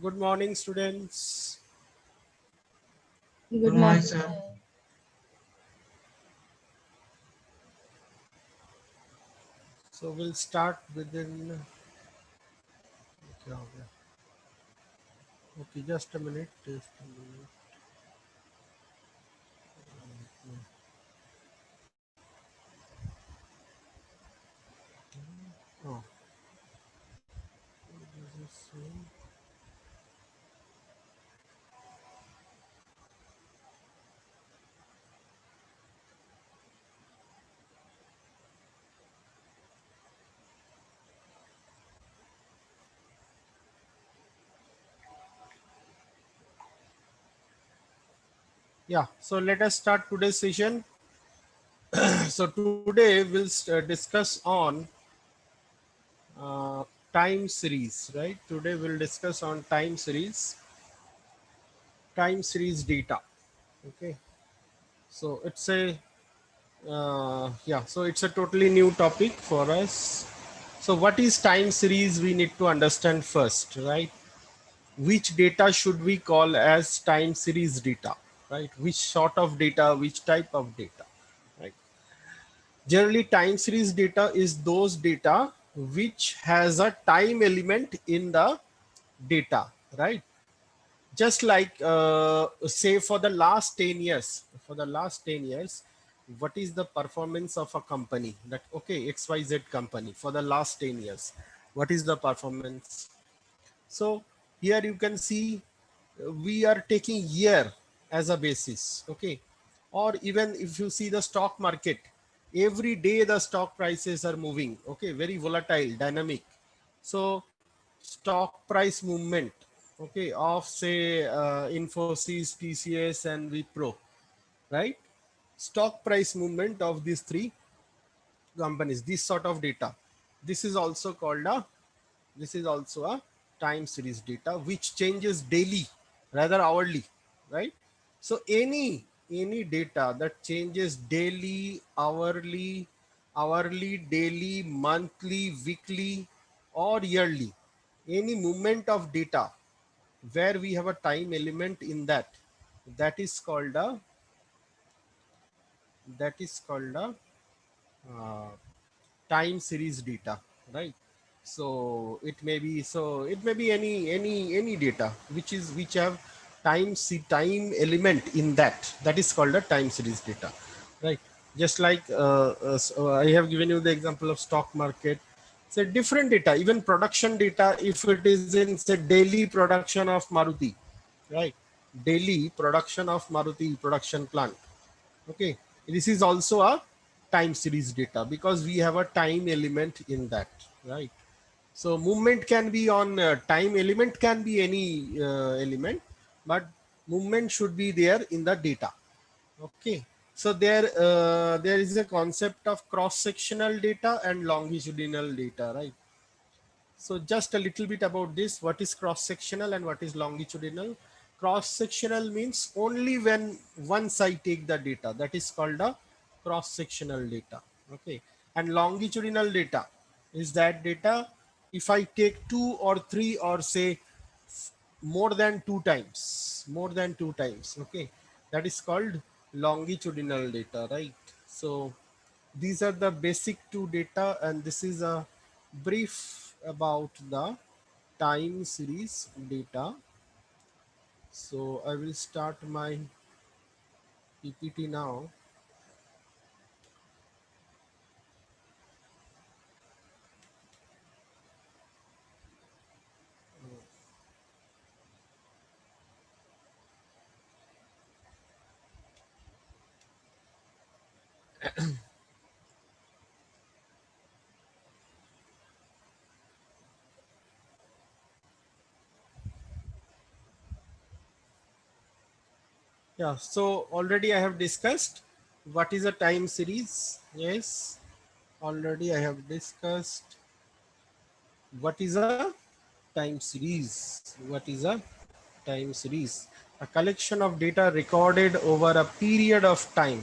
Good morning, students. Good Good morning, morning, sir. sir. So we'll start within. Okay, okay, just a minute. Just a minute. Oh, this is same. Yeah. So let us start today's session. So today we'll discuss on uh, time series, right? Today we'll discuss on time series data. Okay. So it's a yeah. So it's a totally new topic for us. So what is time series? We need to understand first, right? Which data should we call as time series data, right? Which sort of data, which type of data, right? Generally, time series data is those data which has a time element in the data, right? Just like say for the last 10 years, what is the performance of a company? That okay, XYZ company for the last 10 years, what is the performance? So here you can see we are taking year as a basis, okay? Or even if you see the stock market, every day the stock prices are moving, okay? Very volatile, dynamic. So stock price movement, okay, of say Infosys, TCS, and Wipro, right? Stock price movement of these three companies, this sort of data. This is also called a this is also a time series data which changes daily rather hourly, right? So any data that changes daily, hourly, daily, monthly, weekly, or yearly, any movement of data where we have a time element in that, that is called a that is called a uh, time series data, right? So it may be any data which have time element in that, that is called a time series data, right? Just like so I have given you the example of stock market. It's a different data, even production data. If it is in say daily production of Maruti, right? Daily production of Maruti production plant, okay, this is also a time series data because we have a time element in that, right? So movement can be on time element, can be any element, but movement should be there in the data, okay? So there is a concept of cross sectional data and longitudinal data, right? So just a little bit about this. What is cross-sectional and what is longitudinal? Cross-sectional means only when once I take the data, that is called a cross-sectional data. Okay. And longitudinal data is that data if I take two or three or say more than two times. Okay. That is called longitudinal data, right? So these are the basic two data, and this is a brief about the time series data. So I will start my PPT now. Yeah, so already I have discussed what is a time series. Yes, already I have discussed what is a time series. What is a time series? A collection of data recorded over a period of time,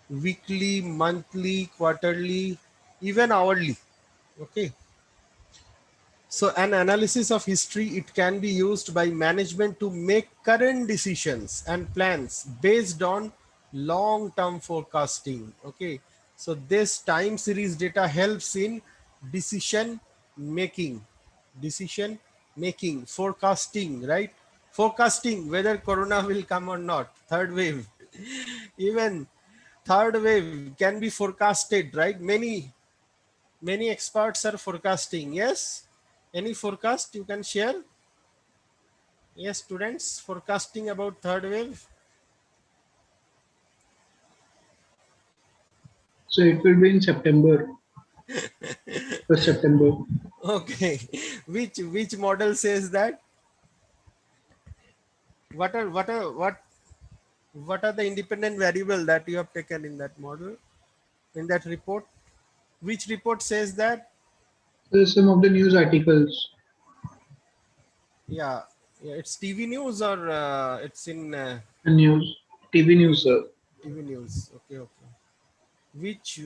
weekly, monthly, quarterly, even hourly. Okay. So an analysis of history, it can be used by management to make current decisions and plans based on long-term forecasting. Okay. So this time series data helps in decision making, decision making, forecasting, right? Forecasting whether corona will come or not, third wave. Even third wave can be forecasted, right? Many experts are forecasting. Yes, any forecast you can share? Yes, students, forecasting about third wave. So it will be in September, 1st September. Okay. Which model says that? What are the independent variable that you have taken in that model, in that report? Which report says that? So some of the news articles Yeah, yeah, it's TV news or it's in and news, TV news, sir. TV news. Okay, okay. Which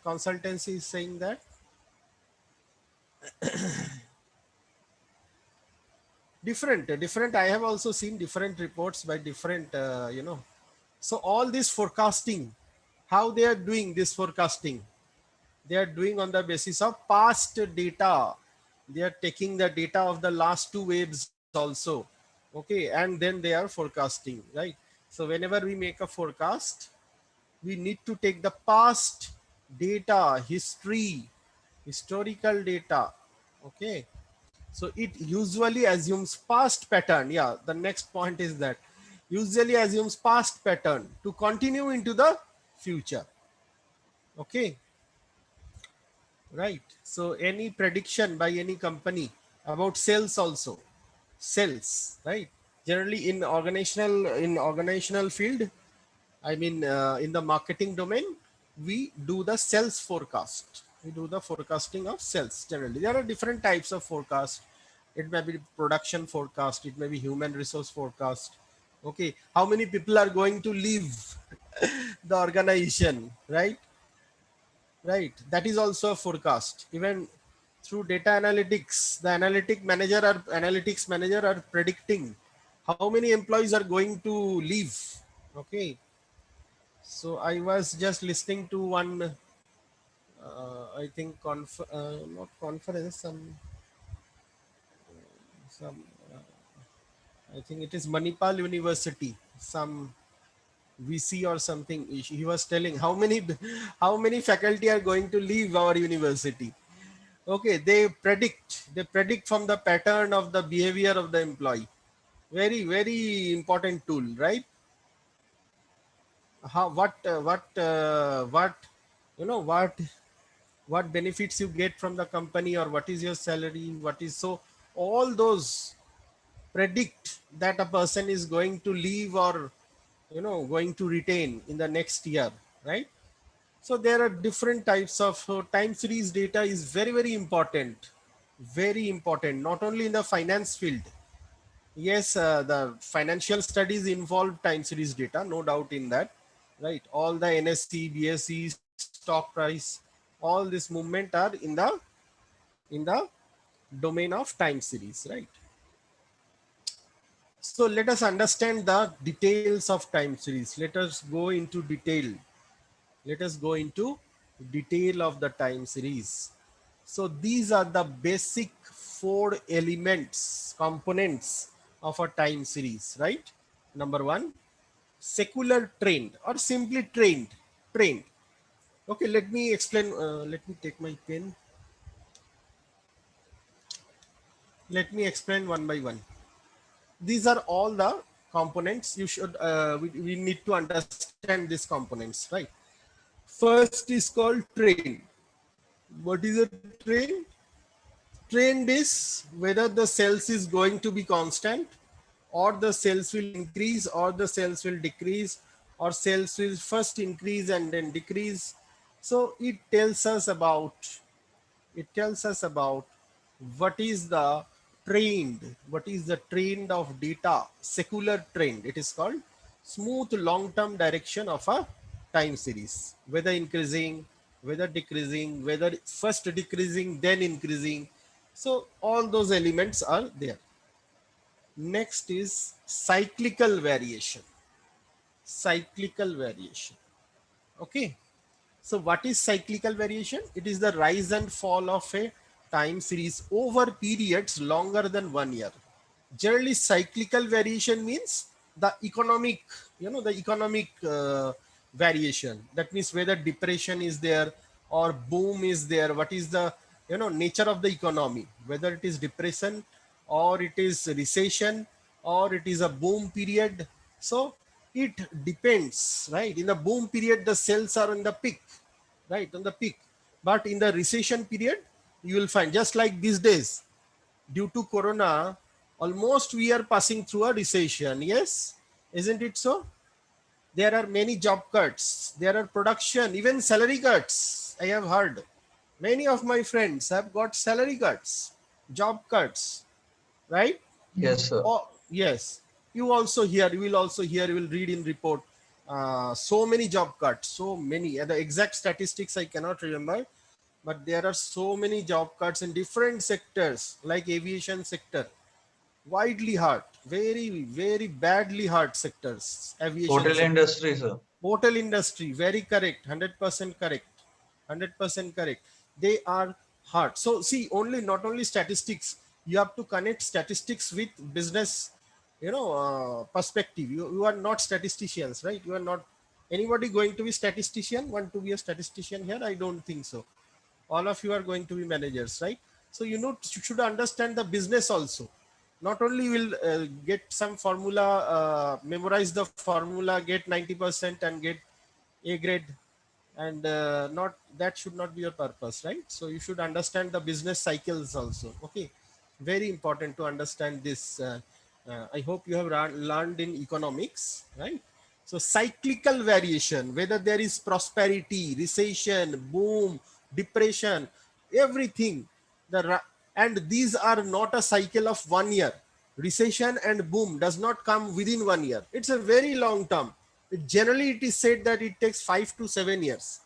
consultancy is saying that? Different. I have also seen different reports by different, so all this forecasting, how they are doing this forecasting, they are doing on the basis of past data. They are taking the data of the last two waves also. Okay, and then they are forecasting, right? So whenever we make a forecast, we need to take the past data, historical data. Okay, so it usually assumes past pattern. Yeah, the next point is that usually assumes past pattern to continue into the future. Okay, right. So any prediction by any company about sales also, sales, right? Generally in organizational field, I mean, in the marketing domain, we do the sales forecast. We do the forecasting of sales generally. There are different types of forecast. It may be production forecast. It may be human resource forecast. Okay, how many people are going to leave the organization, right? Right. That is also a forecast. Even through data analytics, the analytics manager are predicting how many employees are going to leave. Okay, so I was just listening to one, I think, not conference, some, I think it is Manipal University, some VC or something. He was telling how many faculty are going to leave our university. Okay, they predict from the pattern of the behavior of the employee. Very, very important tool, right? How what what benefits you get from the company, or what is your salary, what is, so all those predict that a person is going to leave or going to retain in the next year, right? So there are different types of time series data is very, very important, not only in the finance field. Yes, the financial studies involve time series data, no doubt in that, right? All the NSE, BSE, stock price, all this movement are in the domain of time series, right? So let us understand the details of time series. Let us go into detail. Let us go into detail of the time series. So these are the basic four elements, components of a time series, right? Number one, secular trend or simply trend. Okay, let me explain. Let me take my pen. Let me explain one by one. These are all the components you should, we need to understand these components, right? First is called trend. What is a trend? Trend is whether the sales is going to be constant, or the sales will increase, or the sales will decrease, or sales will first increase and then decrease. So it tells us about what is the trend of data, secular trend. It is called smooth long-term direction of a time series, whether increasing, whether decreasing, whether first decreasing, then increasing. So all those elements are there. Next is cyclical variation. Cyclical variation. Okay. So what is cyclical variation? It is the rise and fall of a time series over periods longer than 1 year. Generally, cyclical variation means the economic, the economic variation. That means whether depression is there or boom is there. What is the, nature of the economy? Whether it is depression or it is recession or it is a boom period. So it depends, right? In the boom period, the sales are on the peak, right? On the peak. But in the recession period, you will find just like these days, due to corona, almost we are passing through a recession. Yes, isn't it so? There are many job cuts, there are production, even salary cuts. I have heard many of my friends have got salary cuts, job cuts, right? Yes, sir. Oh yes, you will also hear, you will read in report, so many job cuts, so many. The exact statistics I cannot remember, but there are so many job cuts in different sectors, like aviation sector, widely hurt, very, very badly hurt sectors, aviation Hotel sector. industry, sir. Hotel industry, very correct, 100% correct, 100% correct. They are hurt. So see, not only statistics, you have to connect statistics with business, perspective. You are not statisticians, right? You are not, anybody going to be statistician, want to be a statistician here? I don't think so. All of you are going to be managers, right? So you should understand the business also. Not only will get some formula, memorize the formula, get 90% and get a grade, and not, that should not be your purpose, right? So you should understand the business cycles also. Okay, very important to understand this. I hope you have learned in economics, right? So cyclical variation, whether there is prosperity, recession, boom, depression, everything, and these are not a cycle of 1 year. Recession and boom does not come within 1 year. It's a very long term. Generally, it is said that it takes 5 to 7 years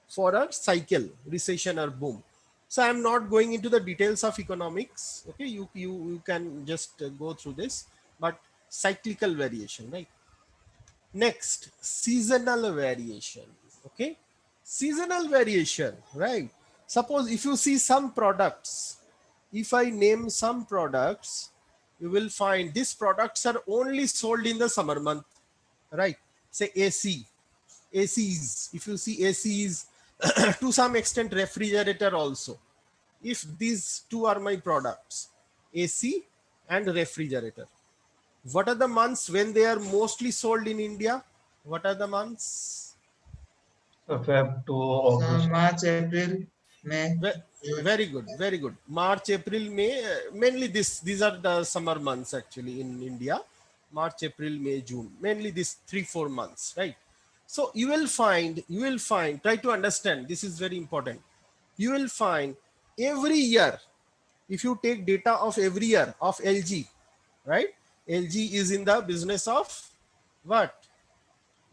for a cycle, recession or boom. So I'm not going into the details of economics. Okay, you can just go through this, but cyclical variation, right? Next, seasonal variation. Okay, seasonal variation, right? Suppose if you see some products, if I name some products, you will find these products are only sold in the summer month, right? Say AC, ACs. If you see ACs, to some extent refrigerator also. If these two are my products, AC and refrigerator, what are the months when they are mostly sold in India? What are the months? So Feb to August. March, April, May, June. Very good, very good. March, April, May. Mainly these are the summer months actually in India. March, April, May, June. Mainly these 3-4 months, right? So you will find. Try to understand. This is very important. You will find every year. If you take data of every year of LG, right? LG is in the business of what?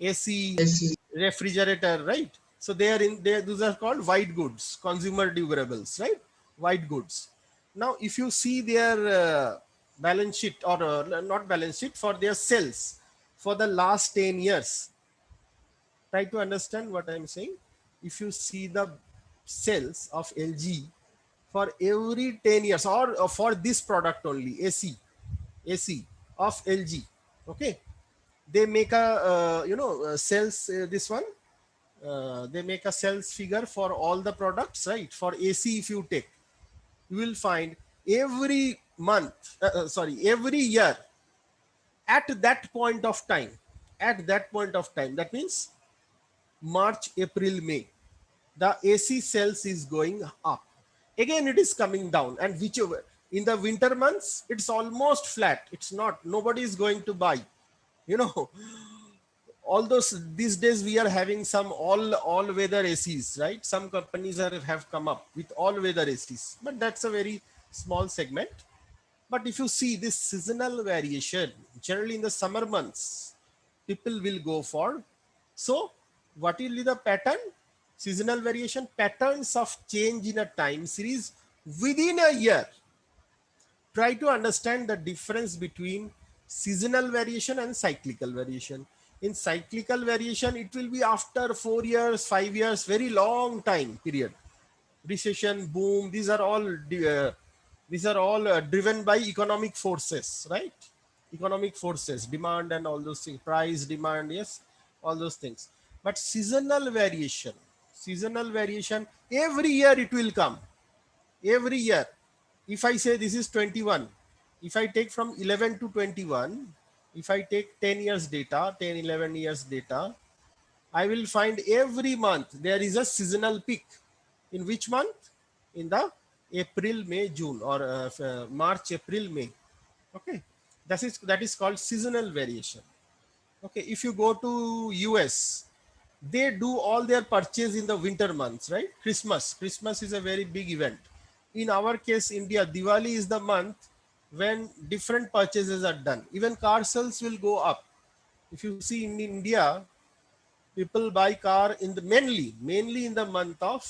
AC, AC. refrigerator, right? So they are in there. Those are called white goods, consumer durables, right? White goods. Now, if you see their balance sheet, or not balance sheet, for their sales for the last 10 years, try to understand what I'm saying. If you see the sales of LG for every 10 years, or for this product only, AC of LG, okay, they make a sales, this one, they make a sales figure for all the products, right? For AC, if you take, you will find every month, every year, at that point of time, that means March, April, May, the AC sales is going up. Again, it is coming down, and whichever in the winter months, it's almost flat. It's not. Nobody is going to buy. You know, although these days we are having some all weather ACs, right? Some companies have come up with all weather ACs, but that's a very small segment. But if you see this seasonal variation, generally in the summer months, people will go for. So, what will be the pattern? Seasonal variation, patterns of change in a time series within a year. Try to understand the difference between seasonal variation and cyclical variation. In cyclical variation, it will be after 4 years, 5 years, very long time period. Recession, boom, these are all driven by economic forces, right? Economic forces, demand and all those things, price, demand, yes, all those things. But seasonal variation, every year it will come, every year. If I say this is 21, if I take from 11 to 21, if I take 10 years data, 10, 11 years data, I will find every month there is a seasonal peak. In which month? In the April, May, June, or March, April, May. Okay, that is called seasonal variation. Okay, if you go to US, they do all their purchase in the winter months, right? Christmas is a very big event. In our case, India, Diwali is the month when different purchases are done. Even car sales will go up. If you see in India, people buy car in the mainly in the month of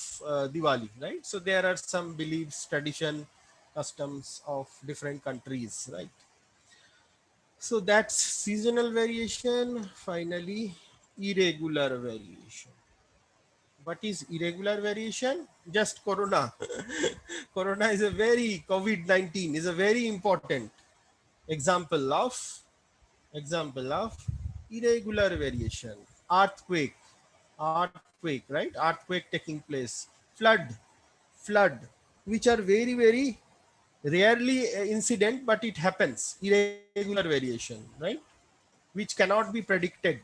Diwali, right? So there are some beliefs, tradition, customs of different countries, right? So that's seasonal variation. Finally, irregular variation. What is irregular variation? Just corona. Corona is a very COVID-19 is a very important example of irregular variation. Earthquake, right? Earthquake taking place, flood, which are very, very rarely incident, but it happens. Irregular variation, right? Which cannot be predicted.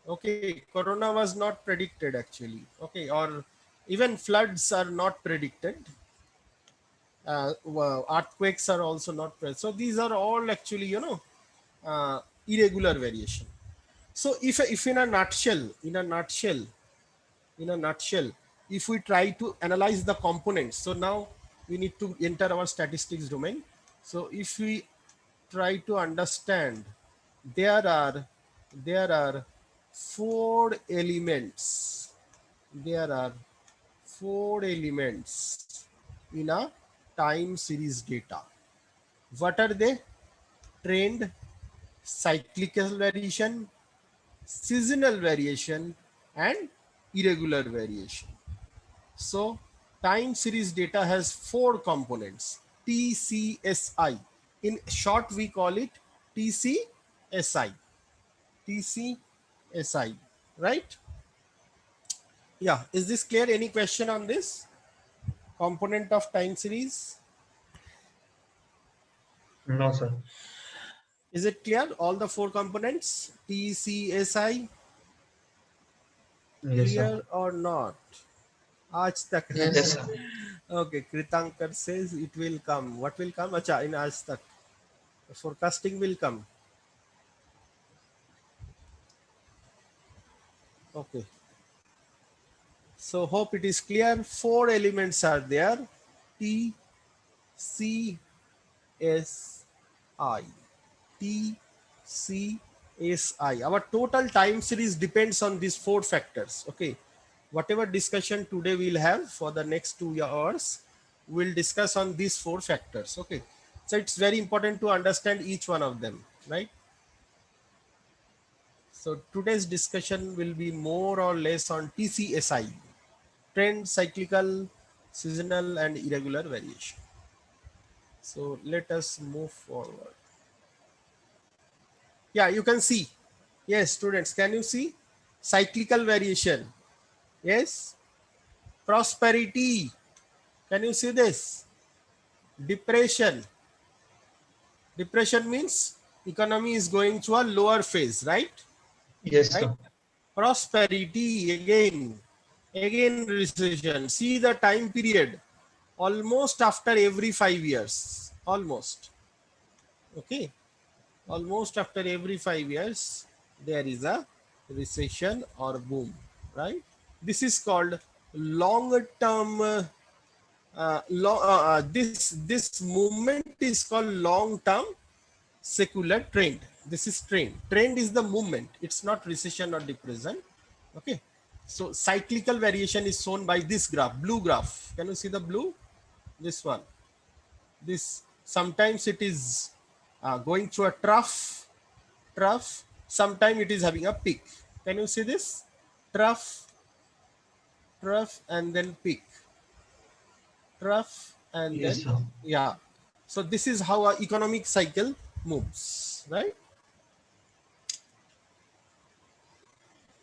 Okay, corona was not predicted actually. Okay, or even floods are not predicted. Earthquakes are also not present. So these are all actually, irregular variation. So if in a nutshell, if we try to analyze the components, so now we need to enter our statistics domain. So if we try to understand, there are there are four elements. There are four elements in a time series data. What are they? Trend, cyclical variation, seasonal variation, and irregular variation. So time series data has four components: TCSI. In short, we call it TCSI. TCSI, right? Yeah. Is this clear? Any question on this component of time series? No, sir. Is it clear? All the four components, TCSI, Yes, sir. clear or not? Aaj tak. Yes, Yes, sir. sir. Okay, Kritankar says it will come. What will come? Acha, in Aaj Tak. The forecasting will come. Okay. So hope it is clear. Four elements are there. T, C, S, I. T, C, S, I. Our total time series depends on these four factors. Okay. Whatever discussion today we'll have for the next 2 hours, we'll discuss on these four factors. Okay. So it's very important to understand each one of them, right? So today's discussion will be more or less on TCSI, trend, cyclical, seasonal, and irregular variation. So let us move forward. Yeah, you can see. Yes, students, can you see? Cyclical variation. Yes. Prosperity. Can you see this? Depression. Depression means economy is going through a lower phase, right? Yes, Right? sir. Prosperity again recession. See the time period, almost after every 5 years, almost. Okay, almost after every 5 years there is a recession or boom, right? This is called long term. This movement is called long term secular trend. This is trend. Trend is the movement. It's not recession or depression. Okay. So cyclical variation is shown by this graph, blue graph. Can you see the blue? This one. This sometimes it is going through a trough. Sometimes it is having a peak. Can you see this? Trough, and then peak. Trough and Yes, then sir. yeah. So this is how our economic cycle moves, right?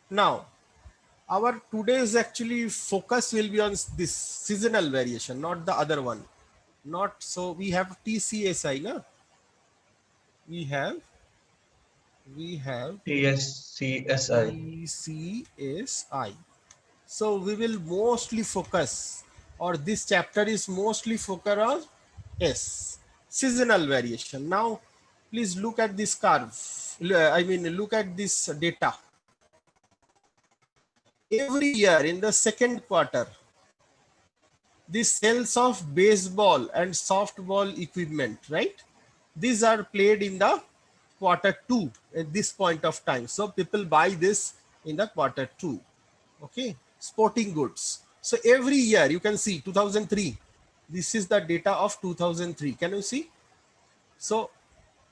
Now, our today's actually focus will be on this seasonal variation, not the other one. Not so we have TCSI, no? We have TSCSI. TCSI. So we will mostly focus, or this chapter is mostly focused on S, seasonal variation. Now, please look at this curve. I mean, look at this data. Every year in the second quarter, the sales of baseball and softball equipment, right? These are played in the quarter two at this point of time. So people buy this in the quarter two. Okay, sporting goods. So every year you can see 2003. This is the data of 2003. Can you see? So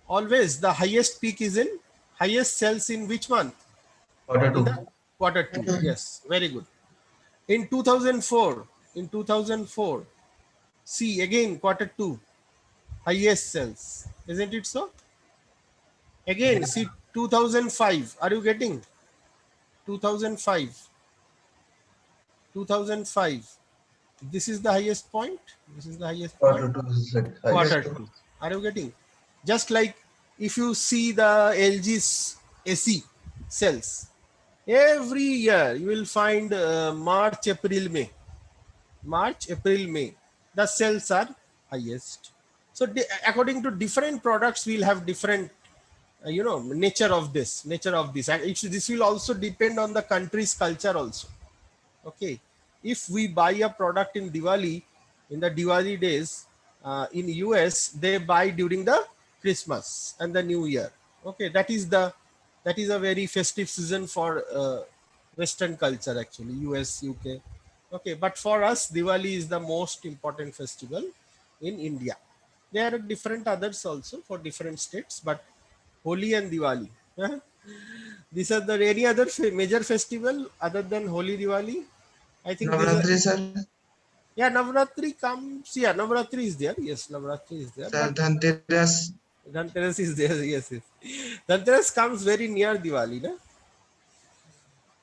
always the highest peak is in highest sales in which month? Quarter In 2. the quarter two. Yes, very good. In 2004, see again quarter two, highest sales. Isn't it so? Again, Yes. see 2005. Are you getting 2005? 2005. This is the highest point. This is the highest point. Quarter 2 is the Quarter highest. two. Are you getting? Just like if you see the LG's AC sales, every year you will find March, April, May. March, April, May. The sales are highest. So according to different products, we'll have different, nature of this. And this will also depend on the country's culture also. Okay, if we buy a product in Diwali, in the Diwali days, in US, they buy during the Christmas and the New Year. Okay, that is a very festive season for Western culture actually, US, UK. Okay, but for us, Diwali is the most important festival in India. There are different others also for different states, but Holi and Diwali. These are the any other major festival other than Holi, Diwali. I think these are, Navratri, sir. yeah, Navratri comes, yeah, Navratri is there. Yes, Navratri is there, Sir, but Dhanteras. Dhanteras is there. Yes, yes. Dhanteras comes very near Diwali, no?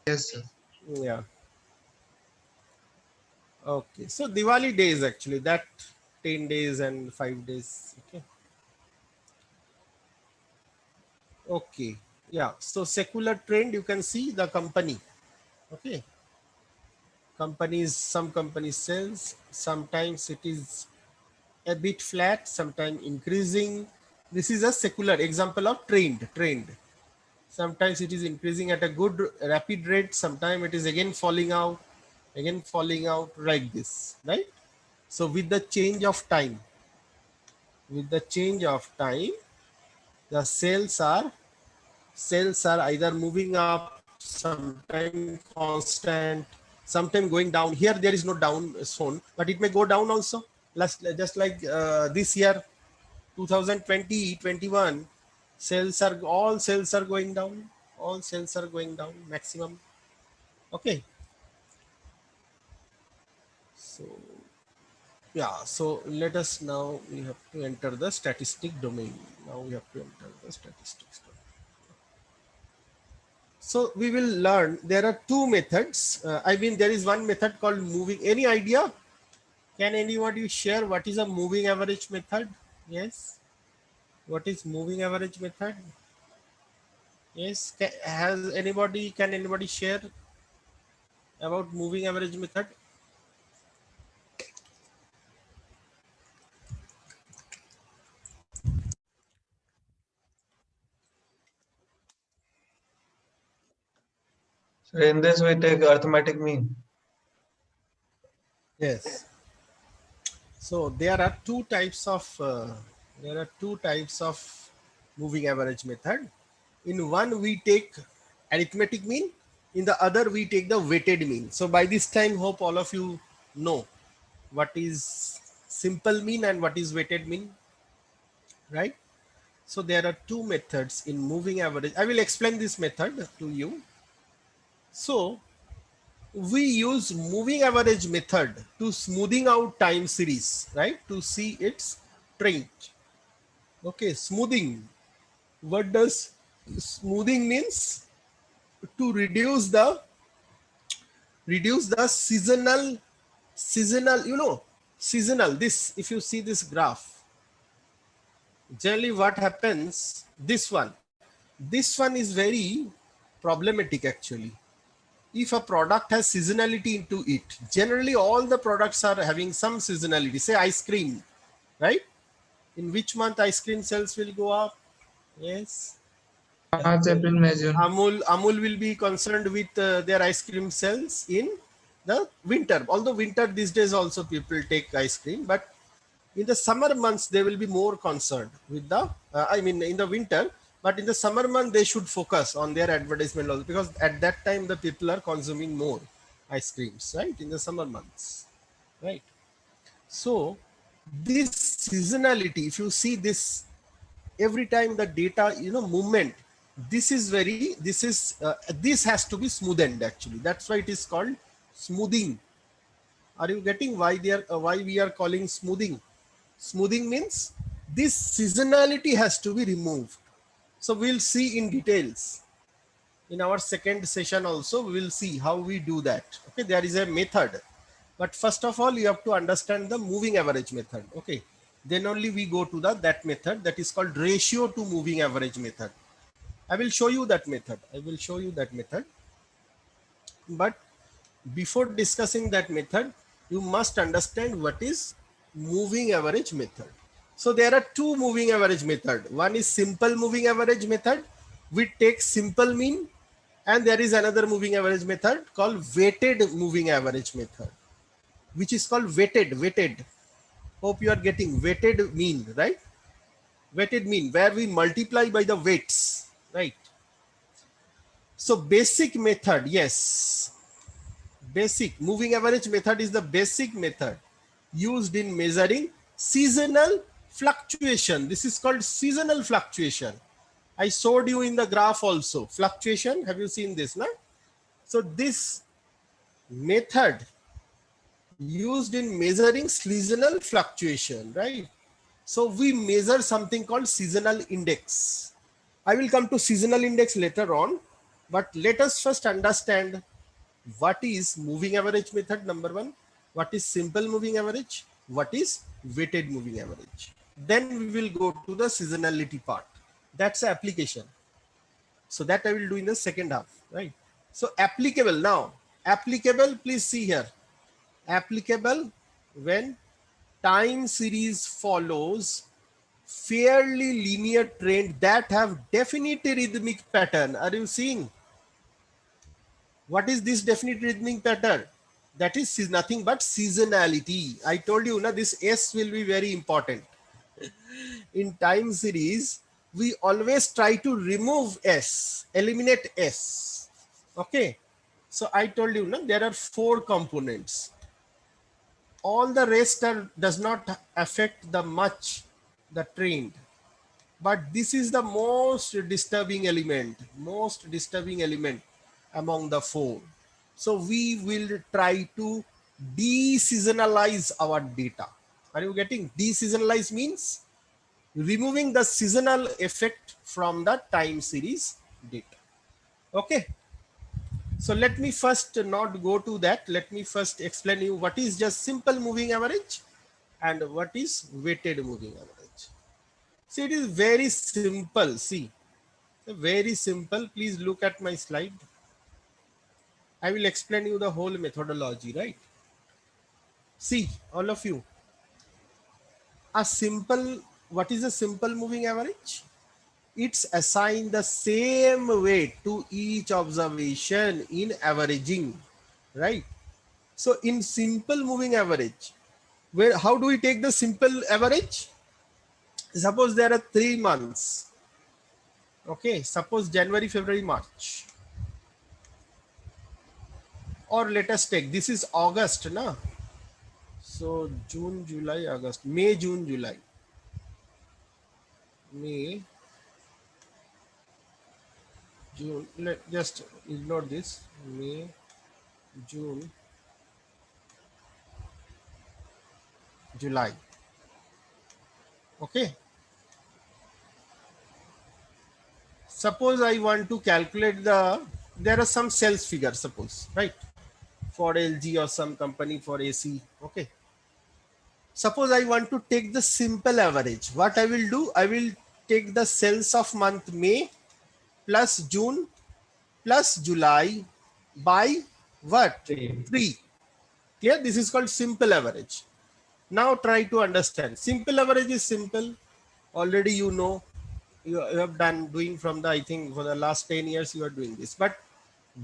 Yes, sir. Yeah. Okay. So Diwali days actually, that 10 days and 5 days. Okay. Okay. Yeah. So secular trend, you can see the company. Okay. Some companies sells, sometimes it is a bit flat, sometimes increasing. This is a secular example of trend. Sometimes it is increasing at a good rapid rate, sometimes it is again falling out, like this, right? So with the change of time, the sales are either moving up, sometimes constant, sometimes going down. Here there is no down zone, but it may go down also. Just like this year, 2020, 21, all sales are going down. All sales are going down maximum. Okay. So yeah, so let us now, we have to enter the statistic domain. Now we have to enter the statistics domain. So we will learn, there are two methods. I mean, there is one method called moving. Any idea? Can anybody share what is a moving average method? Yes. What is moving average method? Yes. Can anybody share about moving average method? So in this we take arithmetic mean. Yes. So there are two types of moving average method. In one we take arithmetic mean. In the other, we take the weighted mean. So by this time, hope all of you know what is simple mean and what is weighted mean, right? So there are two methods in moving average. I will explain this method to you. So we use moving average method to smoothing out time series, right? To see its trend. Okay, smoothing. What does smoothing means? To reduce the seasonal, seasonal. This, if you see this graph, generally what happens, this one is very problematic actually. If a product has seasonality into it, generally all the products are having some seasonality. Say ice cream, right? In which month ice cream sales will go up? Yes. March, April, May, June. Amul will be concerned with their ice cream sales in the winter. Although winter these days also people take ice cream, but in the summer months they will be more concerned with the in the winter, but in the summer month they should focus on their advertisement also, because at that time the people are consuming more ice creams, right? In the summer months, right? So this seasonality, if you see this, every time the data, movement, this has to be smoothened actually. That's why it is called smoothing. Are you getting why why we are calling smoothing? Smoothing means this seasonality has to be removed. So we'll see in details in our second session also. We will see how we do that. Okay, there is a method, but first of all you have to understand the moving average method. Okay, then only we go to that method that is called ratio to moving average method. I will show you that method. But before discussing that method, you must understand what is moving average method. So there are two moving average method. One is simple moving average method. We take simple mean, and there is another moving average method called weighted moving average method, which is called weighted. Hope you are getting weighted mean, right? Weighted mean, where we multiply by the weights, right? So basic method, yes. Basic moving average method is the basic method used in measuring seasonal fluctuation. This is called seasonal fluctuation. I showed you in the graph also. Fluctuation, have you seen this? No? So this method used in measuring seasonal fluctuation, right? So we measure something called seasonal index. I will come to seasonal index later on, but let us first understand what is moving average method, number one, what is simple moving average, what is weighted moving average. Then we will go to the seasonality part. That's the application. So that I will do in the second half, right? So applicable now, please see here. Applicable when time series follows fairly linear trend that have definite rhythmic pattern. Are you seeing? What is this definite rhythmic pattern? That is nothing but seasonality. I told you, this S will be very important. In time series, we always try to remove S, eliminate S. Okay. So I told you, there are 4 components. All the rest does not affect the trend. But this is the most disturbing element among the 4. So we will try to de-seasonalize our data. Are you getting? De-seasonalize means removing the seasonal effect from the time series data. Okay. So let me first not go to that. Let me first explain you what is just simple moving average and what is weighted moving average. See, it is very simple. See, very simple. Please look at my slide. I will explain you the whole methodology, right? See, all of you. What is a simple moving average? It's assigned the same weight to each observation in averaging, right? So in simple moving average, how do we take the simple average? Suppose there are 3 months. Okay, suppose January, February, March. or let us take, this is August, na? So June, July, August, May, June, July. May, June, just ignore this. May, June, July. Okay. Suppose I want to calculate there are some sales figures, suppose, right? For LG or some company for AC. Okay. Suppose I want to take the simple average. What I will do, I will take the sales of month May plus June plus July by what? 3. Clear? This is called simple average. Now try to understand. Simple average is simple. Already you know, you have done doing from the, I think for the last 10 years you are doing this. But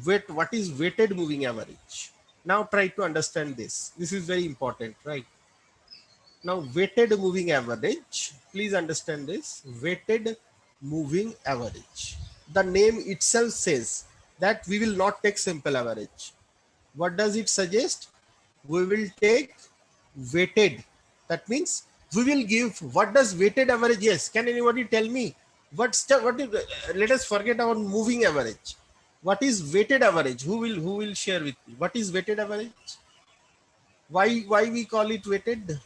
what is weighted moving average? Now try to understand this. This is very important, right? Now weighted moving average, please understand this. Weighted moving average. The name itself says that we will not take simple average. What does it suggest? We will take weighted. That means we will give, what does weighted average? Yes. Can anybody tell me what is, let us forget our moving average. What is weighted average? Who will share with me? What is weighted average? Why we call it weighted?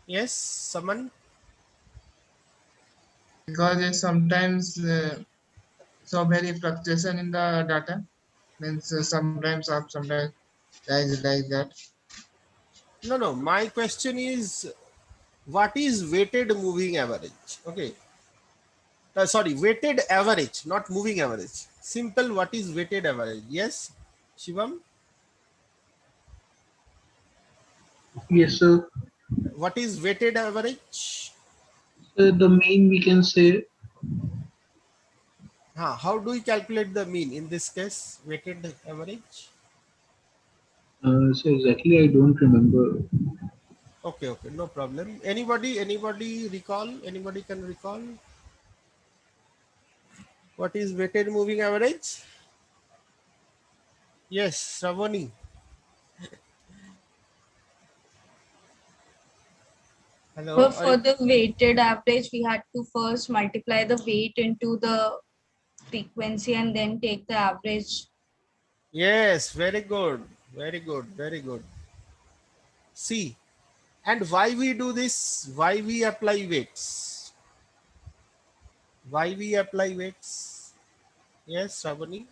Yes, someone? Because it's sometimes so very fluctuation in the data. Means sometimes up, sometimes like that. No. My question is, what is weighted moving average? Okay. Sorry, weighted average, not moving average. Simple, what is weighted average? Yes, Shivam? Yes, sir. What is weighted average? The mean we can say, How do we calculate the mean in this case? Weighted average? so exactly I don't remember. Okay, no problem. Anybody recall? Anybody can recall? What is weighted moving average? Yes, Ravani. Hello. But for the weighted average, we had to first multiply the weight into the frequency and then take the average. Yes, very good. Very good. See, and why we do this? Why we apply weights? Why we apply weights? Yes, Ravani.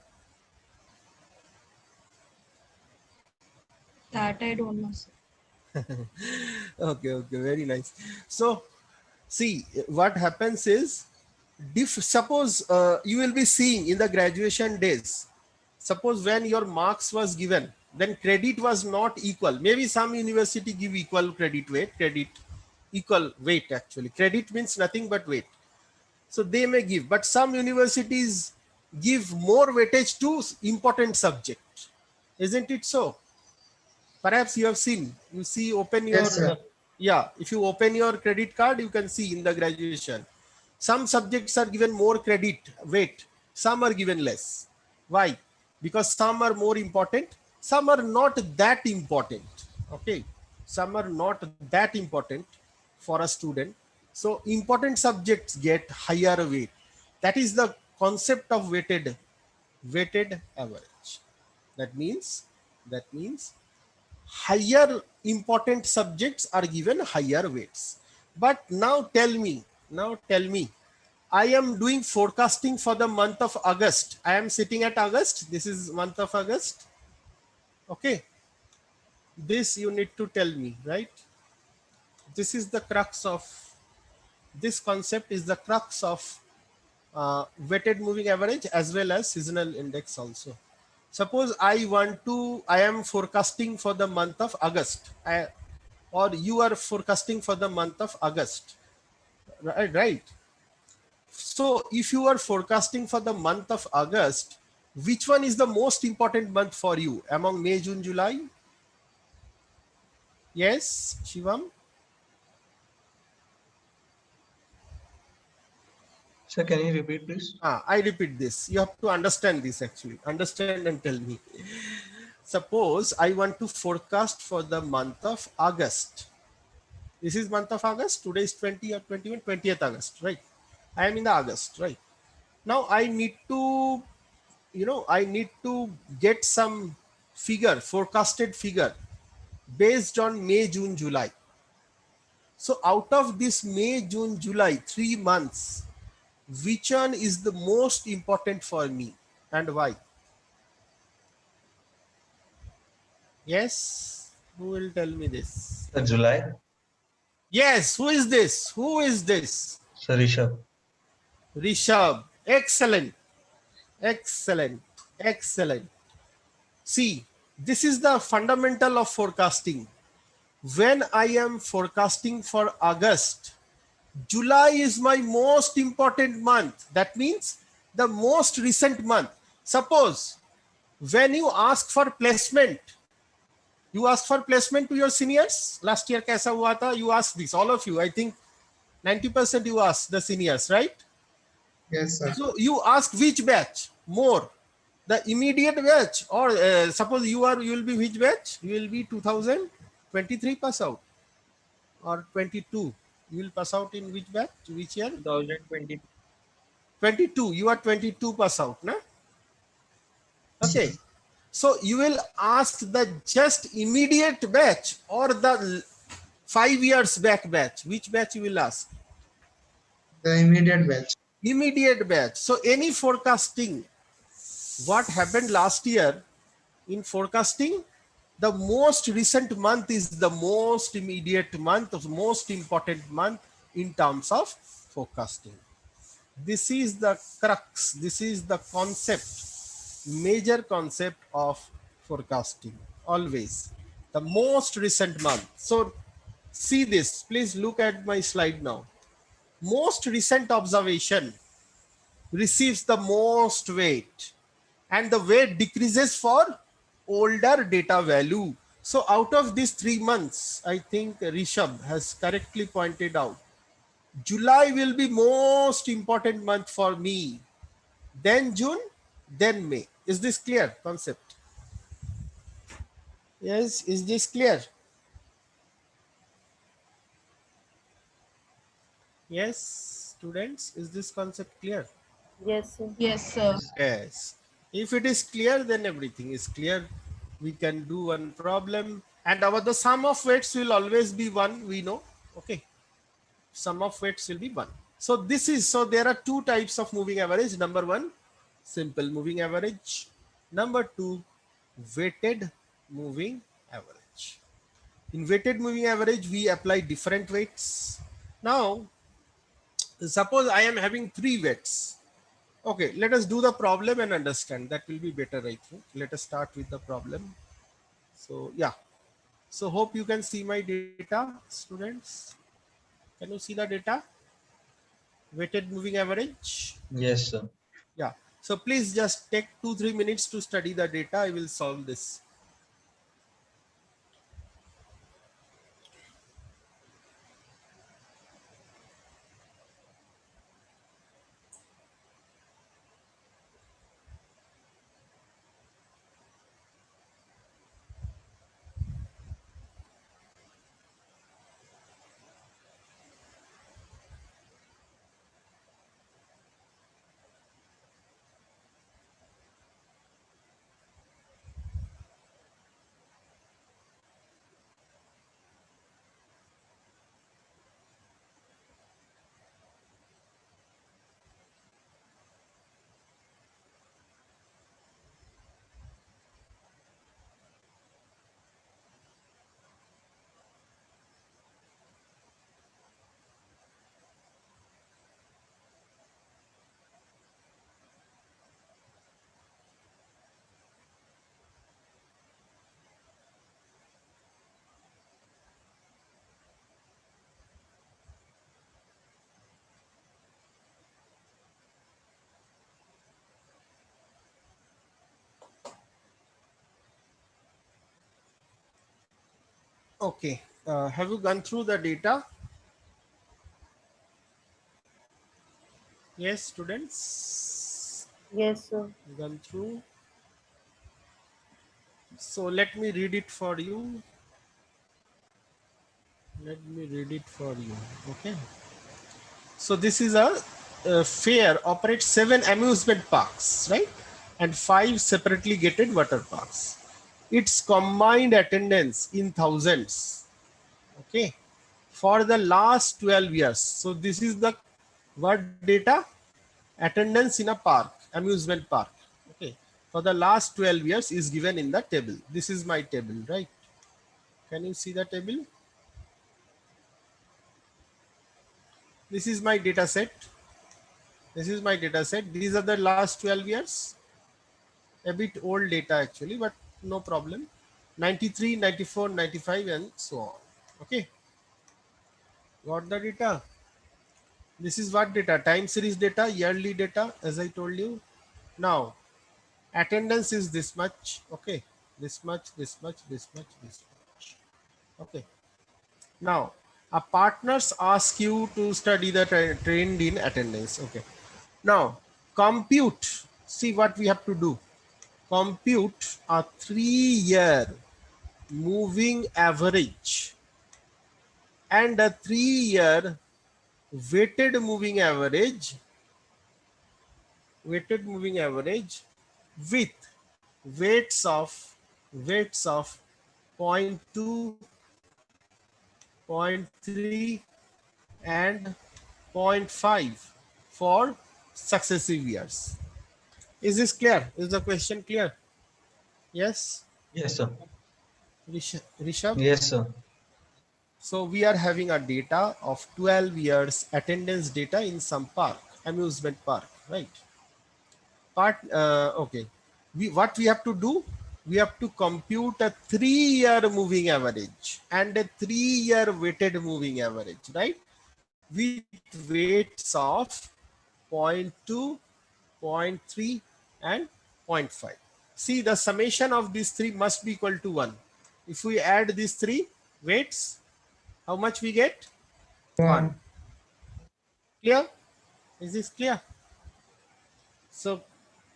That I don't know, sir. Okay, very nice. So, see, what happens is, suppose you will be seeing in the graduation days, suppose when your marks was given, then credit was not equal. Maybe some university give equal equal weight actually. Credit means nothing but weight. So they may give, but some universities give more weightage to important subject. Isn't it so? Perhaps you have seen, you see, open your, Yes, sir. yeah, if you open your credit card, you can see in the graduation, some subjects are given more credit weight, some are given less. Why? Because some are more important, some are not that important. Okay, some are not that important for a student. So important subjects get higher weight. That is the concept of weighted average. That means higher important subjects are given higher weights. But now tell me, I am doing forecasting for the month of August. I am sitting at August. This is month of August. Okay. This you need to tell me, right? This is the crux of, this concept is the crux of weighted moving average as well as seasonal index also. Suppose I am forecasting for the month of August, or you are forecasting for the month of August, right? So if you are forecasting for the month of August, which one is the most important month for you among May, June, July? Yes, Shivam? Sir, can you repeat please? I repeat this. You have to understand this actually. Understand and tell me. Suppose I want to forecast for the month of August. This is month of August. Today is 20 or 21, 20th August, right? I am in the August, right? Now I need to, I need to get some figure, forecasted figure based on May, June, July. So out of this May, June, July, 3 months, which one is the most important for me and why? Yes, who will tell me this? Sir, July. Yes, who is this? Who is this? Sir, Rishabh. Rishabh. Excellent. Excellent. Excellent. See, this is the fundamental of forecasting. When I am forecasting for August, July is my most important month. That means the most recent month. Suppose when you ask for placement, you ask for placement to your seniors. Last year kaisa hua tha? You ask this, all of you. I think 90% you ask the seniors, right? Yes, sir. So you ask which batch more, the immediate batch, or suppose you will be which batch? You will be 2023 pass out or 22. You will pass out in which batch? Which year? 2020. 22. You are 22 pass out, na? Okay. So you will ask the just immediate batch or the 5 years back batch. Which batch you will ask? The immediate batch. Immediate batch. So any forecasting, what happened last year in forecasting, the most recent month is the most immediate month, the most important month in terms of forecasting. This is the crux, this is the concept, major concept of forecasting. Always the most recent month. So see this, please look at my slide now. Most recent observation receives the most weight and the weight decreases for older data value. So out of these 3 months, I think Rishabh has correctly pointed out, July will be most important month for me, then June, then May. Is this clear concept? Yes, is this clear? Yes, students, is this concept clear? Yes, sir. Yes, sir. Yes. If it is clear, then everything is clear. We can do one problem, and the sum of weights will always be 1, we know. Okay. Sum of weights will be 1. So there are two types of moving average. Number 1, simple moving average. Number 2, weighted moving average. In weighted moving average, we apply different weights. Now, suppose I am having 3 weights. Okay, let us do the problem and understand. That will be better, I think. Let us start with the problem. So, yeah. So, hope you can see my data, students. Can you see the data? Weighted moving average. Yes, sir. Yeah. So, please just take 2-3 minutes to study the data. I will solve this. Okay. Have you gone through the data? Yes, students, Yes, sir. gone through. So let me read it for you. Let me read it for you. Okay. So this is a fair operates 7 amusement parks, right? And 5 separately gated water parks. Its combined attendance in thousands. Okay. For the last 12 years. So this is the what data? Attendance in a park, amusement park. Okay. For the last 12 years is given in the table. This is my table, right? Can you see the table? This is my data set. This is my data set. These are the last 12 years. A bit old data actually, but no problem. 93, 94, 95 and so on. Okay. Got the data? This is what data? Time series data, yearly data, as I told you. Now, attendance is this much. Okay. This much, this much, this much, this much. Okay. Now, a partners ask you to study the trend in attendance. Okay. Now, compute. See what we have to do. Compute a 3-year moving average and a 3-year weighted moving average with weights of point 0.2, point 0.3 and point 0.5 for successive years. Is this clear? Is the question clear? Yes, Yes, sir. Rishabh? Yes, sir. So we are having a data of 12 years attendance data in some park, amusement park, right? Okay. What we have to do? We have to compute a 3-year moving average and a 3-year weighted moving average, right? With weights of 0.2, 0.3 and 0.5. See, the summation of these three must be equal to 1. If we add these three weights, how much we get? 1. Clear? Is this clear? So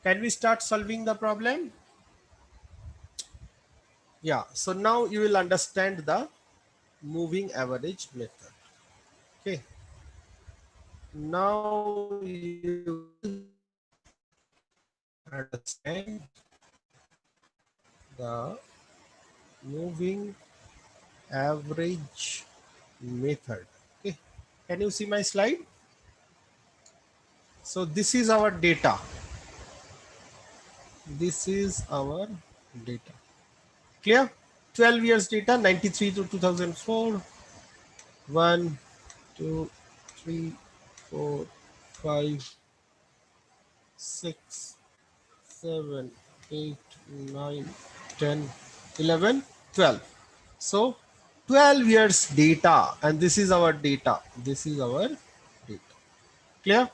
can we start solving the problem? Yeah. So now you will understand the moving average method. Okay. Now you will understand the moving average method. Okay. Can you see my slide? So this is our data. This is our data. Clear? 12 years data, 93 to 2004. 1, 2, 3, 4, 5, 6, 7, 8, 9, 10, 11, 12. So 12 years data, and this is our data. This is our data. Clear?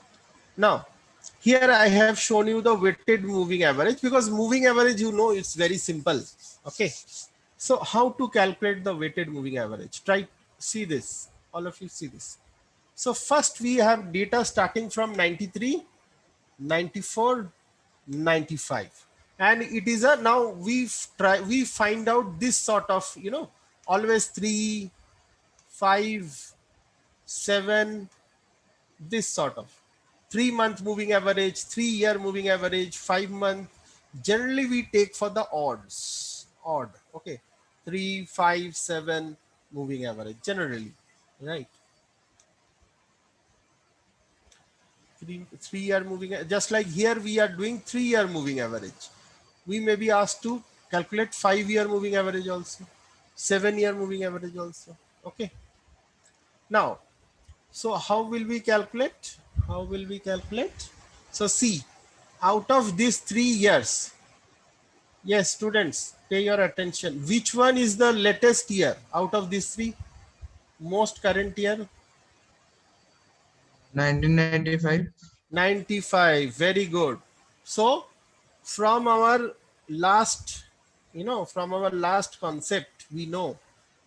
Now, here I have shown you the weighted moving average, because moving average, you know, it's very simple. Okay. So how to calculate the weighted moving average? Try see this. All of you see this. So first we have data starting from 93, 94, 95. And it is a, now we find out this sort of, you know, always 3, 5, 7, this sort of 3-month moving average, 3-year moving average, 5-month. Generally we take for the odd. Okay. 3, 5, 7 moving average generally, right? 3-year moving, just like here we are doing 3-year moving average. We may be asked to calculate 5-year moving average also, 7-year moving average also. Okay. Now, so how will we calculate? How will we calculate? So see, out of these 3 years, yes, students, pay your attention. Which one is the latest year out of these 3? Most current year? 1995. 95. Very good. So from our last, from our last concept, we know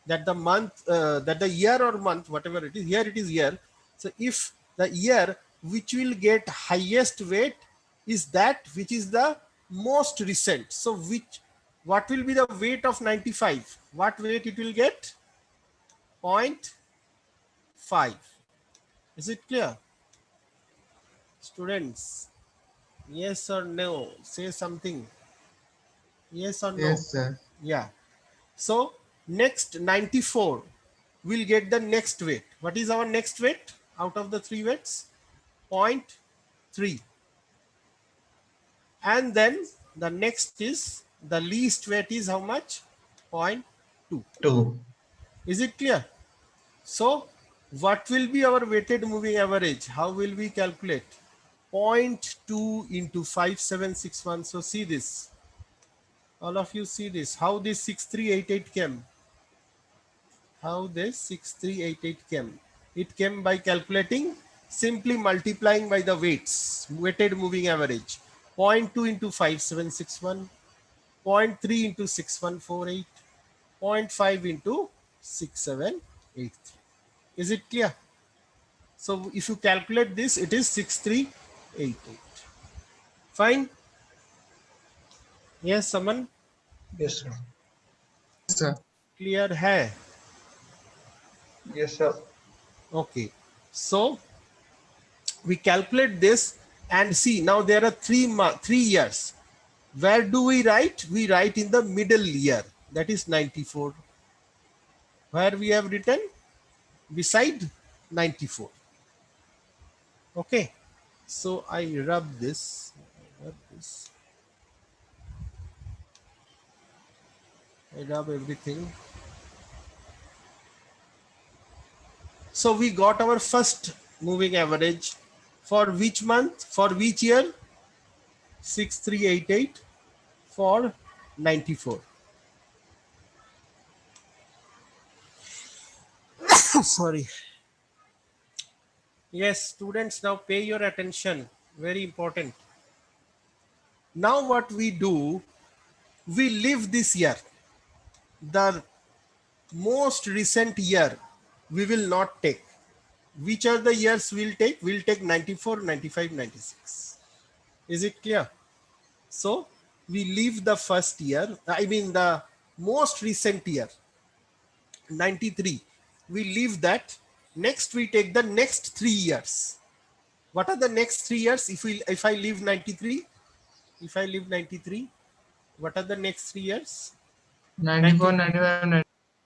that the month, that the year or month, whatever it is, here it is year. So if the year which will get highest weight is that which is the most recent. So what will be the weight of 95? What weight it will get? 0.5. Is it clear? Students, yes or no? Say something. Yes or no? Yes, sir. Yeah. So next 94 will get the next weight. What is our next weight out of the three weights? 0.3. And then the next is the least weight is how much? 0.2. 2. Is it clear? So what will be our weighted moving average? How will we calculate? 0.2 into 5761. So see this. All of you see this. How this 6388 came? How this 6388 came? It came by calculating, simply multiplying by the weights, weighted moving average. 0.2 into 5761, 0.3 into 6148, 0.5 into 6783. Is it clear? So if you calculate this, it is 6388. Fine. Yes, someone Yes, sir. Sir. clear hai? Yes, sir. Okay. So we calculate this and see now there are 3 years. Where do we write? We write in the middle year, that is 94. Where we have written beside 94. Okay. So I rub this. I rub everything. So we got our first moving average for which month? For which year? 6388 for 94. Sorry. Yes, students, now pay your attention. Very important. Now what we do, we leave this year. The most recent year we will not take. Which are the years we'll take? We'll take 94, 95, 96. Is it clear? So we leave the first year, I mean the most recent year, 93. We leave that. Next we take the next 3 years. What are the next 3 years? If I leave 93, if I leave 93, what are the next 3 years? 94, 95,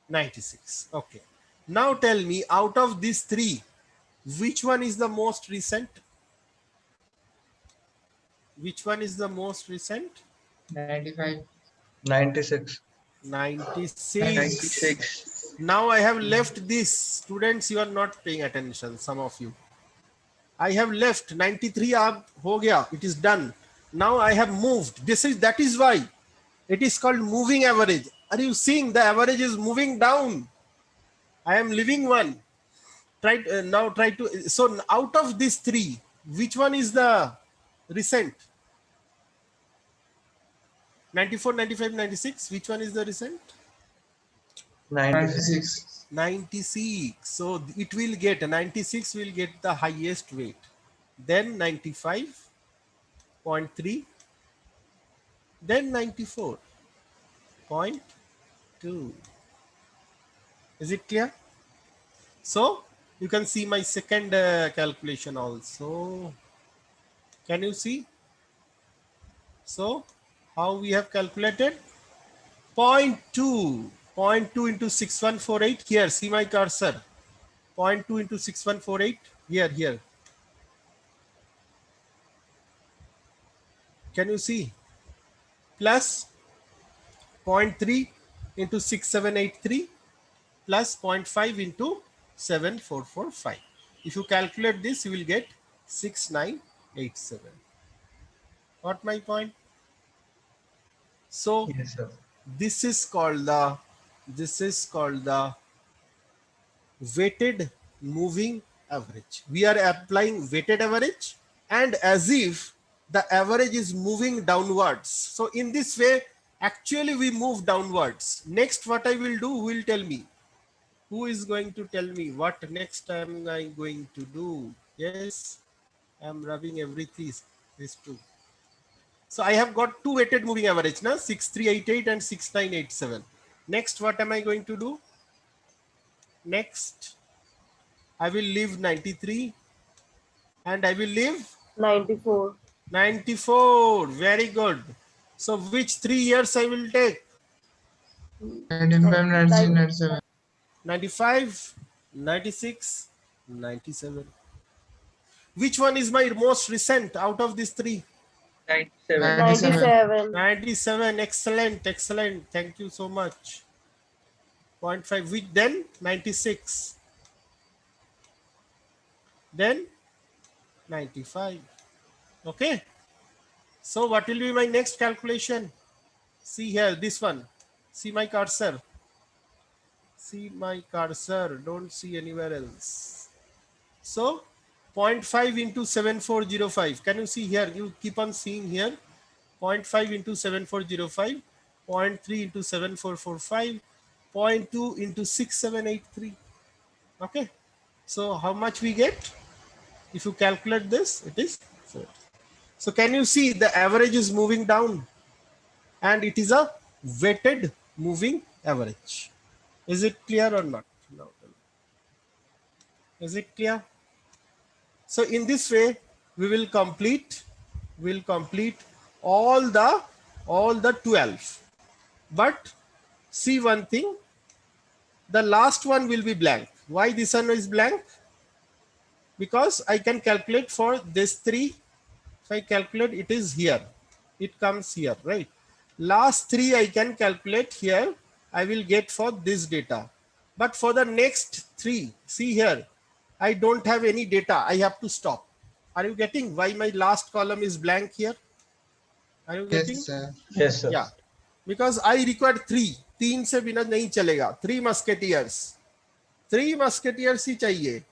96. Okay. Now tell me, out of these 3, which one is the most recent? Which one is the most recent? 95. 96. 96. 96. Now I have left this. Students, you are not paying attention, some of you. I have left 93 up ho gaya. It is done. Now I have moved. That is why it is called moving average. Are you seeing the average is moving down? I am leaving one. Try to. So out of these 3, which one is the recent? 94, 95, 96. Which one is the recent? 96. 96. So it will get 96 will get the highest weight. Then 95.3. Then 94.2. Is it clear? So you can see my second calculation also. Can you see? So how we have calculated? 0.2. 0.2 into 6148. Here, see my cursor. 0.2 into 6148. Here. Can you see? Plus 0.3 into 6783 plus 0.5 into 7445. If you calculate this, you will get 6987. Got my point? So Yes, sir. this is called the weighted moving average. We are applying weighted average and as if the average is moving downwards. So in this way, actually we move downwards. Next, what I will do, who will tell me? Who is going to tell me what next am I going to do? Yes. I'm rubbing everything. These two. So I have got two weighted moving average now, 6388 and 6987. Next, what am I going to do? Next, I will leave 93 and I will leave 94. 94. Very good. So which 3 years I will take? 95, 96, 97. 95, 96, 97. Which one is my most recent out of these three? 97. 97. 97. Excellent, excellent. Thank you so much. 0.5. Which then? 96. Then 95. Okay. So what will be my next calculation? See here, this one. See my cursor. See my cursor. Don't see anywhere else. So 0.5 into 7405. Can you see here? You keep on seeing here. 0.5 into 7405. 0.3 into 7445. 0.2 into 6783. Okay. So how much we get? If you calculate this, it is 4. So can you see the average is moving down and it is a weighted moving average. Is it clear or not? No. Is it clear? So in this way, we will complete all the 12. But see one thing, the last one will be blank. Why this one is blank? Because I can calculate for this 3. If I calculate, it is here. It comes here, right? Last 3 I can calculate here. I will get for this data. But for the next 3, see here, I don't have any data. I have to stop. Are you getting why my last column is blank here? Are you getting? Yes, sir. Yes, sir. Yeah. Because I require 3. 3 से बिना नहीं चलेगा. 3 musketeers. 3 musketeers ही चाहिए.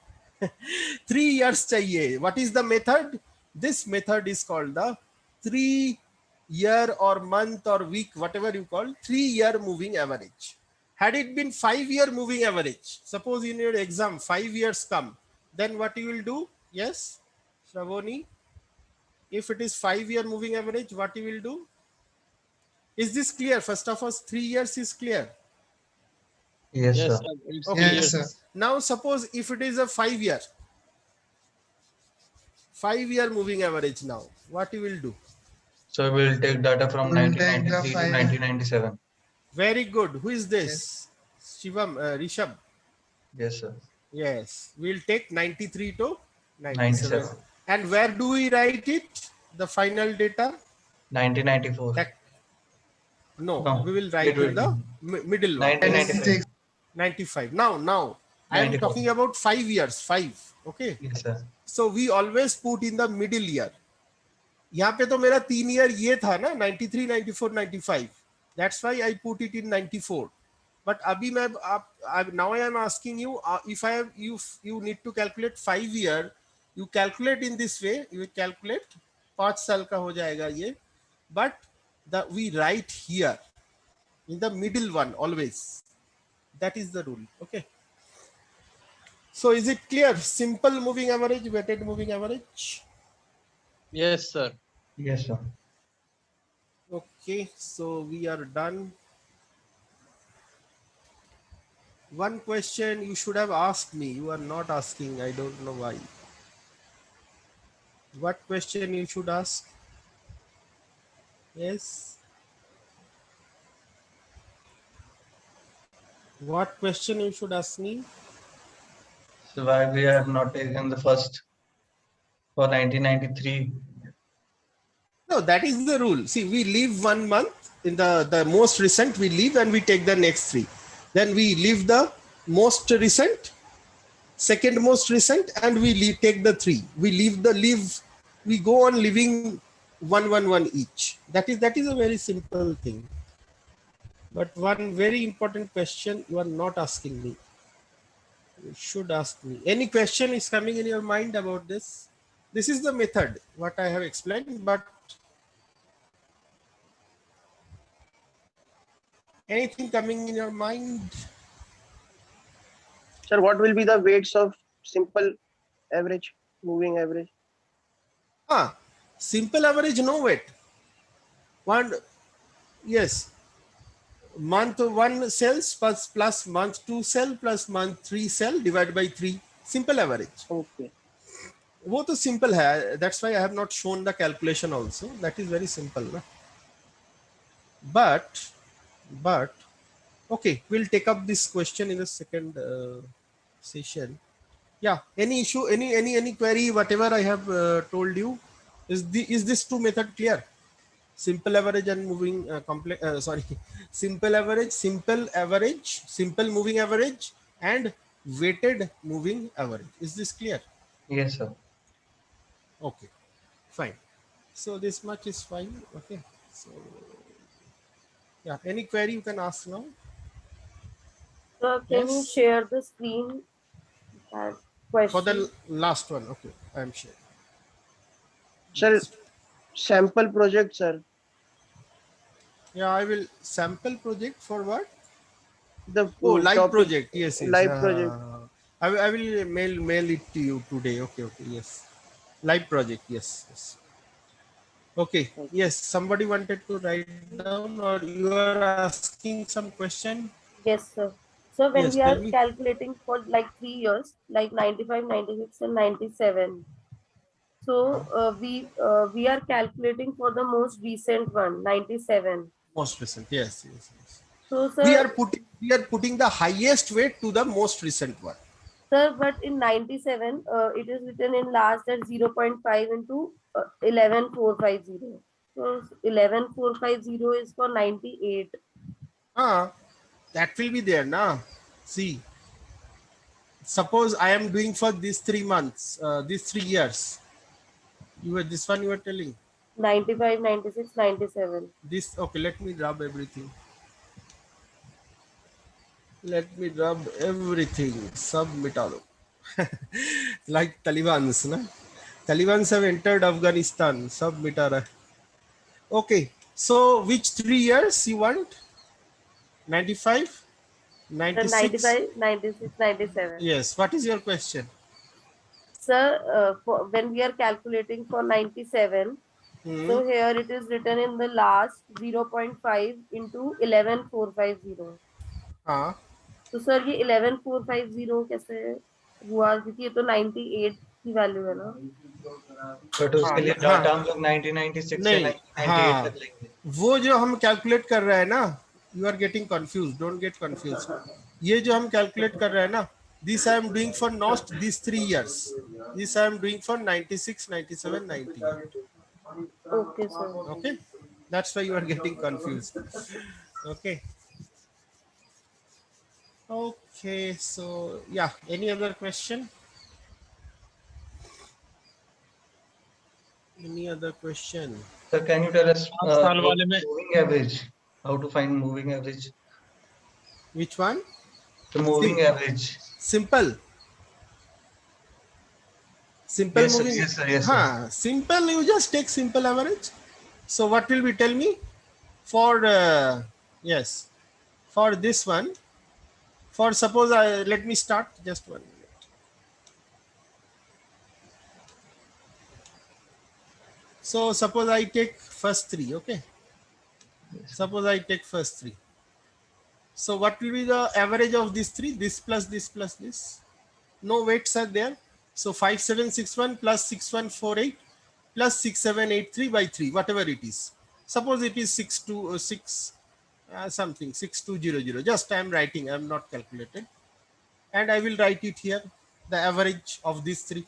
3 years चाहिए. What is the method? This method is called the 3 year or month or week, whatever you call, 3 year moving average. Had it been 5 year moving average, suppose in your exam 5 years come, then what you will do? Yes, Shravoni, if it is 5 year moving average, what you will do? Is this clear? First of all, 3 years is clear. Yes, Yes, sir. sir. It's Okay. clear. Yes, sir. Now suppose if it is a 5 year moving average, now what you will do? So we'll take data from We'll take the 1993 to 5. 1997. Very good. Who is this? Shivam, Rishabh. Yes, sir. Yes, we'll take 93 to 97. 97. And where do we write it? The final data? 1994. That, no, No, we will write it will in the middle one. 1995. 95. Now, I am 94. talking about 5 years. 5. Okay. Yes, sir. So we always put in the middle year. यहाँ पे तो मेरा 3 year ये था ना 93, 94, 95. That's why I put it in 94. But अभी मैं now I am asking you if I have you need to calculate 5 year, you calculate in this way. You calculate 5 साल का हो जाएगा ये. But we write here in the middle one always. That is the rule. Okay. So is it clear? Simple moving average, weighted moving average. Yes, sir. Yes, sir. Okay, so we are done. One question you should have asked me. You are not asking. I don't know why. What question you should ask? Yes. What question you should ask me? So why we have not taken the first for 1993? No, that is the rule. See, we leave 1 month in the most recent, we leave and we take the next 3. Then we leave the most recent, second most recent, and we take the 3. We go on living 1 each. That is a very simple thing. But one very important question you are not asking me. You should ask me. Any question is coming in your mind about this? This is the method, what I have explained, but anything coming in your mind? Sir, what will be the weights of simple average, moving average? Simple average, no weight. One, yes, month 1 cells plus month 2 cell plus month 3 cell divided by 3. Simple average. Okay. वो तो simple है. That's why I have not shown the calculation also. That is very simple, na? But okay, we'll take up this question in the second session. Yeah, any issue, any query, whatever I have told you, is this two method clear? Simple average and moving complex, sorry, simple average, simple moving average, and weighted moving average. Is this clear? Yes, sir. Okay, fine. So this much is fine. Okay, so yeah, any query you can ask now. So can you Yes, share the screen? That for the question. last one. Okay, I am sure. Sir, sample project, sir. Yeah, I will sample project for what? The Oh, live topic, project. Yes, yes. live project. I will mail it to you today. Okay, okay. Yes, live project. Yes, yes. Okay. Yes. Somebody wanted to write down, or you are asking some question? Yes, sir. So when Yes. we Tell are me. calculating for like 3 years, like 95, 96, and 97. So we are calculating for the most recent one, 97. Most recent. Yes, yes, yes. So We sir, are putting the highest weight to the most recent one. sir, but in 97, it is written in last at 0.5 into 11450. So 11450 is for 98. That will be there now. See, suppose I am doing for these 3 months, these 3 years. This one you were telling. 95, 96, 97. This, okay, let me rub everything. Let me rub everything. Submit all. Like Talibans, na? Talibans have entered Afghanistan. Submit. Okay, so which 3 years you want? 95, Sir, 96. 95, 96, 97. Yes, what is your question? Sir, when we are calculating for 97, Hmm. so here it is written in the last 0.5 into 11450. हाँ, तो sir ये 11450 कैसे हुआ, क्योंकि ये तो 98 की value है ना. बट उसके लिए हाँ, डाटा हम लोग 1996 से नहीं, 1998 हाँ, तक लेंगे. वो जो हम कैलकुलेट कर रहे हैं ना, you are getting confuse, don't get confuse. ये जो हम कैलकुलेट कर रहे हैं ना, this I am doing for not this 3 years. This I am doing for 96, 97, 98. Okay sir. Okay, that's why you are getting confused. Okay. Okay, so yeah, any other question? Any other question? So can you tell us साल वाले में moving average? How to find moving average? Which one? The moving average. Simple. Simple Yes, sir. moving. Yes, sir. Yes, sir. Simple, you just take simple average. So what will be, tell me? For yes, for this one, for suppose let me start just 1 minute. So suppose I take first 3, okay? Suppose I take first 3. So what will be the average of these 3? This plus this plus this. No weights are there. So 5761 plus 6148 plus 6783 by 3, whatever it is. Suppose it is 626 something 6200. Just I am writing, I am not calculated, and I will write it here, the average of these 3.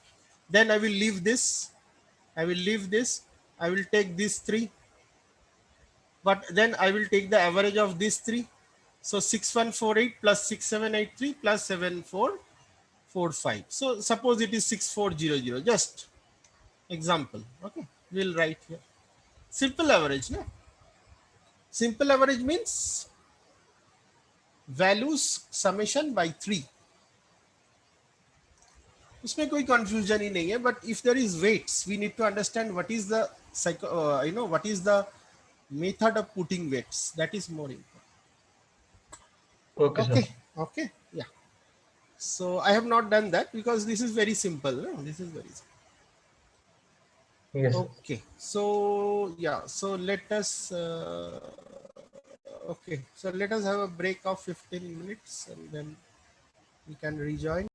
Then I will leave this. I will leave this. I will take these 3. But then I will take the average of these 3. So 6148 plus 6783 plus 7445. So suppose it is 6400. Just example. Okay. We'll write here. Simple average. No? Simple average means values summation by 3. उसमें कोई confusion ही नहीं है, but if there is weights, we need to understand what is the what is the method of putting weights. That is more important. Okay, Okay, sir. okay, yeah. So I have not done that because this is very simple. No? This is very simple. Yes. Okay, so yeah, so let us okay, so let us have a break of 15 minutes and then we can rejoin.